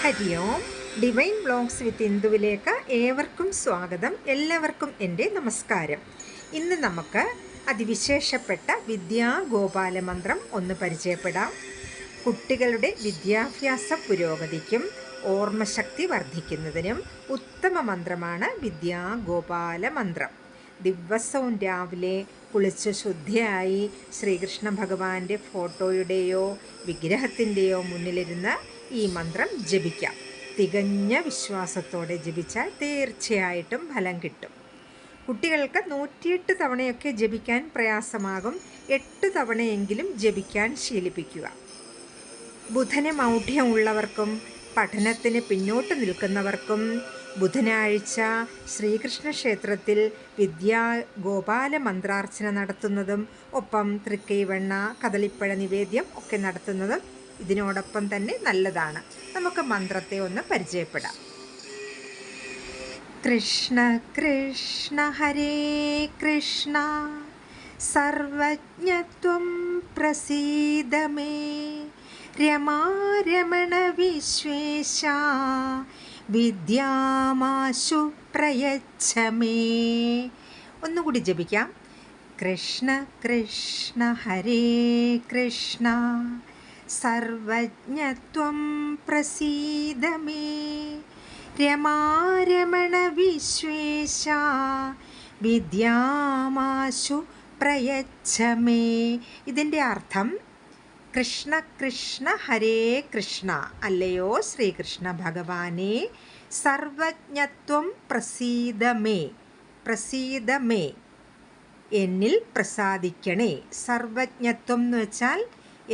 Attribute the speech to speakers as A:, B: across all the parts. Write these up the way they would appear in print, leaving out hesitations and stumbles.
A: ഹരി ഓം. Divine vlogs വിത്ത് ഇന്ദുവിലേക്ക് ഏവർക്കും സ്വാഗതം. എല്ലാവർക്കും എൻ്റെ നമസ്കാരം. ഇന്ന് നമുക്ക് അതിവിശേഷപ്പെട്ട വിദ്യാഗോപാല മന്ത്രം ഒന്ന് പരിചയപ്പെടാം. കുട്ടികളുടെ വിദ്യാഭ്യാസ പുരോഗതിക്കും ഓർമ്മശക്തി വർദ്ധിക്കുന്നതിനും ഉത്തമ മന്ത്രമാണ് വിദ്യാഗോപാല മന്ത്രം. ദിവസവും രാവിലെ കുളിച്ച് ശുദ്ധിയായി ശ്രീകൃഷ്ണ ഭഗവാന്റെ ഫോട്ടോയുടെയോ വിഗ്രഹത്തിൻ്റെയോ മുന്നിലിരുന്ന് ഈ മന്ത്രം ജപിക്കാം. തികഞ്ഞ വിശ്വാസത്തോടെ ജപിച്ചാൽ തീർച്ചയായിട്ടും ഫലം കിട്ടും. കുട്ടികൾക്ക് 108 തവണയൊക്കെ ജപിക്കാൻ പ്രയാസമാകും. 8 തവണയെങ്കിലും ജപിക്കാൻ ശീലിപ്പിക്കുക. ബുധന് മൗഢ്യമുള്ളവർക്കും പഠനത്തിന് പിന്നോട്ട് നിൽക്കുന്നവർക്കും ബുധനാഴ്ച ശ്രീകൃഷ്ണ ക്ഷേത്രത്തിൽ വിദ്യാഗോപാല മന്ത്രാർച്ചന നടത്തുന്നതും ഒപ്പം തൃക്കൈവെണ്ണ കദളിപ്പഴ നിവേദ്യം ഒക്കെ നടത്തുന്നതും ഇതിനോടൊപ്പം തന്നെ നല്ലതാണ്. നമുക്ക് മന്ത്രത്തെ ഒന്ന് പരിചയപ്പെടാം. കൃഷ്ണ കൃഷ്ണ ഹരേ കൃഷ്ണ സർവജ്ഞത്വം പ്രസീദ മേ രമാരമണ വിശ്വേശ വിദ്യാമാശു പ്രയച്ഛ മേ. ഒന്നുകൂടി ജപിക്കാം. കൃഷ്ണ കൃഷ്ണ ഹരേ കൃഷ്ണ സർവജ്ഞത്വം പ്രസീദ മേ രമാരമണ വിശ്വേശ വിദ്യാമാശു പ്രയച്ഛ മേ. ഇതിൻ്റെ അർത്ഥം കൃഷ്ണ കൃഷ്ണ ഹരേ കൃഷ്ണ, അല്ലയോ ശ്രീകൃഷ്ണ ഭഗവാനെ, സർവജ്ഞത്വം പ്രസീദ മേ, പ്രസീദ മേ, എന്നിൽ പ്രസാദിക്കണേ. സർവജ്ഞത്വം എന്ന് വെച്ചാൽ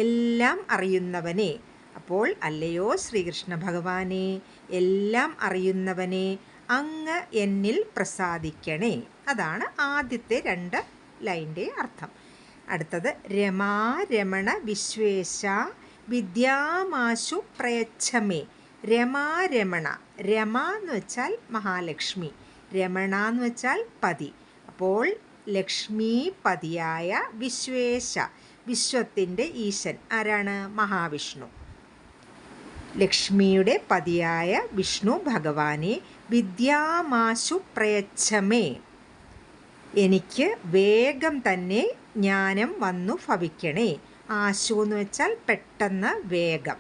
A: എല്ലാം അറിയുന്നവനെ. അപ്പോൾ അല്ലയോ ശ്രീകൃഷ്ണ ഭഗവാനെ, എല്ലാം അറിയുന്നവനെ, അങ്ങ് എന്നിൽ പ്രസാദിക്കണേ. അതാണ് ആദ്യത്തെ 2 ലൈൻ്റെ അർത്ഥം. അടുത്തത് രമാരമണ വിശ്വേശ വിദ്യാമാശു പ്രയച്ഛമേ. രമാരമണ, രമ എന്ന് വെച്ചാൽ മഹാലക്ഷ്മി, രമണ എന്ന് വെച്ചാൽ പതി. അപ്പോൾ ലക്ഷ്മീപതിയായ വിശ്വേശ, വിശ്വത്തിൻ്റെ ഈശൻ ആരാണ്? മഹാവിഷ്ണു. ലക്ഷ്മിയുടെ പതിയായ വിഷ്ണു ഭഗവാനെ വിദ്യാമാശു പ്രയച്ഛമേ, എനിക്ക് വേഗം തന്നെ ജ്ഞാനം വന്നു ഭവിക്കണേ. ആശു എന്ന് വെച്ചാൽ പെട്ടെന്ന്, വേഗം.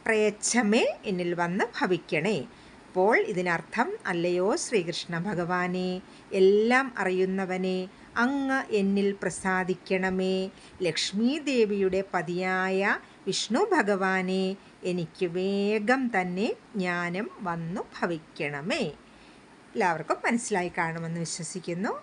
A: പ്രയച്ഛമേ, എന്നിൽ വന്ന് ഭവിക്കണേ. അപ്പോൾ ഇതിനർത്ഥം അല്ലയോ ശ്രീകൃഷ്ണ ഭഗവാനെ, എല്ലാം അറിയുന്നവനെ, അങ്ങ് എന്നിൽ പ്രസാദിക്കണമേ. ലക്ഷ്മീ ദേവിയുടെ പതിയായ വിഷ്ണു ഭഗവാനെ, എനിക്ക് വേഗം തന്നെ ജ്ഞാനം വന്നു ഭവിക്കണമേ. എല്ലാവർക്കും മനസ്സിലായി കാണുമെന്ന് വിശ്വസിക്കുന്നു.